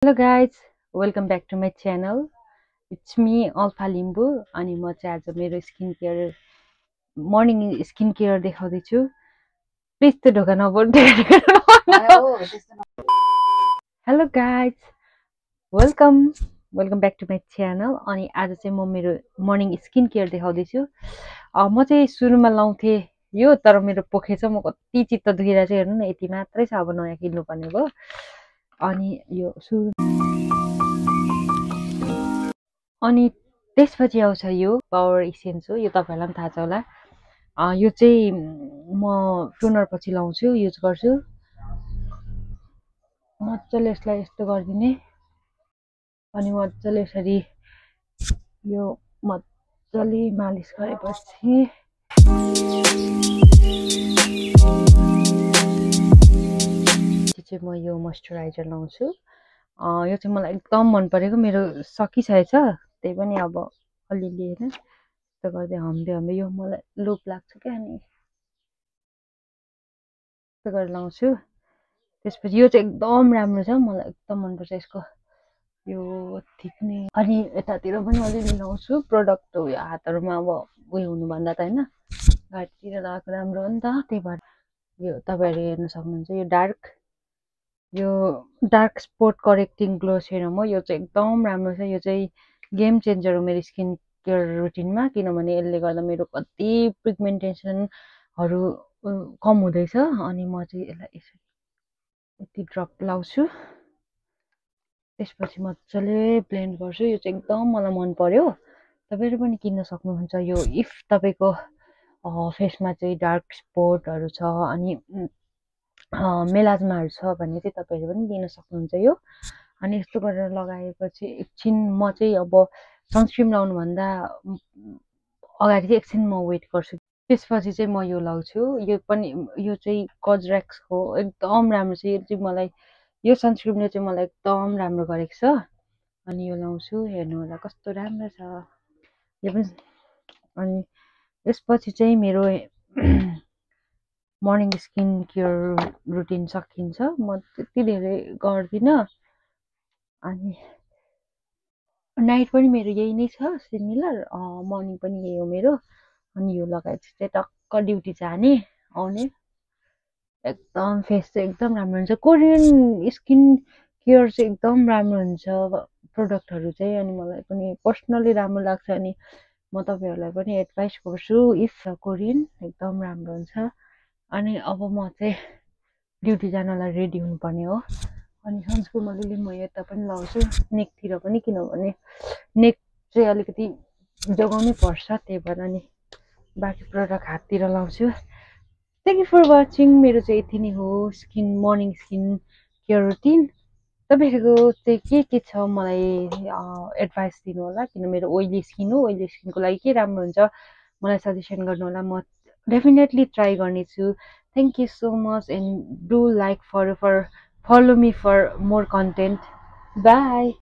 Hello guys, welcome back to my channel. It's me Alpha Limbu अनि म चाहिँ आज मेरो skin care morning skin care देखाउँदै छु. प्लिज त्यो ढोका नबोल्नु. Hello guys, welcome back to my channel. अनि आज चाहिँ म मेरो मर्निङ स्किन केयर देखाउँदै छु. म चाहिँ सुरुमा लाउँथे यो तर मेरो पोखे छ म कति चित्त दुखेर चाहिँ हेर्नु न यति मात्रै छ अब नयाँ किन्नु पर्ने भयो. अनि यो अनि त्यसपछि आउँछ यो पावर इसेन्स हो यो तपाईहरुलाई पनि थाहा छ होला. यो चाहिँ म टोनर पछि लाउँछु युज गर्छु. मजाले यसलाई यस्तो गर्दिने अनि मजाले यसरी यो मजाले मालिस गरेपछि चाहिँ म यो मोइस्चराइजर लाउँछु. यो चाहिँ मलाई एकदम मन परेको मेरो सकिसकेछ त्यही पनि अब अलिअलि हैन यस्तो गर्दै हम्बे यो मलाई लुप लाग्छ क्या अनि यस्तो गरेर लाउँछु. त्यसपछि यो चाहिँ एकदम राम्रो छ मलाई एकदम मन पर्छ यसको यो थिक्ने अनि यतातिर पनि अलिअलि लाउँछु प्रोडक्ट उयो हातहरुमा अब उयो हुनुभन्दा त हैन घाँटीतिर लगाएको राम्रो हो नि त त्यही भएर यो तपाईहरु हेर्न सक्नुहुन्छ यो dark spot correcting glow serum हो. यो चाहिँ एकदम राम्रो छ. यो चाहिँ गेम चेन्जर हो मेरो स्किन केयर रुटिनमा किनभने यसले गर्दा मेरो कति पिगमेन्टेसनहरु कम हुँदैछ अनि म चाहिँ यसलाई यसरी यति ड्रप लाउँछु. त्यसपछि मजाले ब्लेन्ड गर्छु. यो चाहिँ एकदम मलाई मन पर्यो. तपाईहरु पनि किन्न सक्नुहुन्छ यो इफ तपाईको फेसमा चाहिँ डार्क स्पटहरु छ अनि मेलाजमाहरु छ भने चाहिँ तपाईहरु पनि लिन सक्नुहुन्छ यो. अनि यस्तो गरेर लगाएपछि एकछिन म चाहिँ अब सनस्क्रिन लाउनु भन्दा अगाडि चाहिँ एकछिन म वेट गर्छु. त्यसपछि चाहिँ म यो लाउँछु. यो चाहिँ कजरेक्सको एकदम राम्रो छ. यो चाहिँ मलाई यो सनस्क्रिनले चाहिँ मलाई एकदम राम्रो गरेको छ अनि यो लाउँछु. हेर्नु होला कस्तो राम्रो छ यो पनि. अनि यसपछि चाहिँ मेरो मर्निङ स्किन केयर रुटिन सकिन्छ. म त्यति धेरै गर्दिन अनि नाइट पनि मेरो यही नै छ सिमिलर. मर्निङ पनि यही हो मेरो. अनि यो लगाएपछि चाहिँ टक्क ड्युटी जाने आउने एकदम फेस चाहिँ एकदम राम्रो हुन्छ. कोरियन स्किन केयर चाहिँ एकदम राम्रो हुन्छ प्रोडक्टहरु चाहिँ अनि मलाई पनि पर्सनली राम्रो लाग्छ अनि म तपाईहरुलाई पनि एडभाइस गर्छु इफ कोरियन एकदम राम्रो हुन्छ. अनि अब म चाहिँ ड्युटी जानलाई रेडी हुनुपर्ने हो अनि सनस्क्रिन अलिअलि म यता पनि लाउँछु नेकतिर पनि किनभने नेक चाहिँ अलिकति जोगाउनै पर्छ त्यही भएर अनि बाँकी प्रोडक्ट हाततिर लाउँछु. Thank you for watching. मेरो चाहिँ यति नै हो मर्निङ स्किन केयर रुटिन. तपाईहरुको चाहिँ के छ मलाई एडभाइस दिनु होला किन मेरो ओइली स्किन हो. ओइली स्किनको लागि के राम्रो हुन्छ मलाई सजेसन गर्नु होला. म डेफिनेटली ट्राई गर्नेछु. Thank you so much and do like follow me for more content. Bye.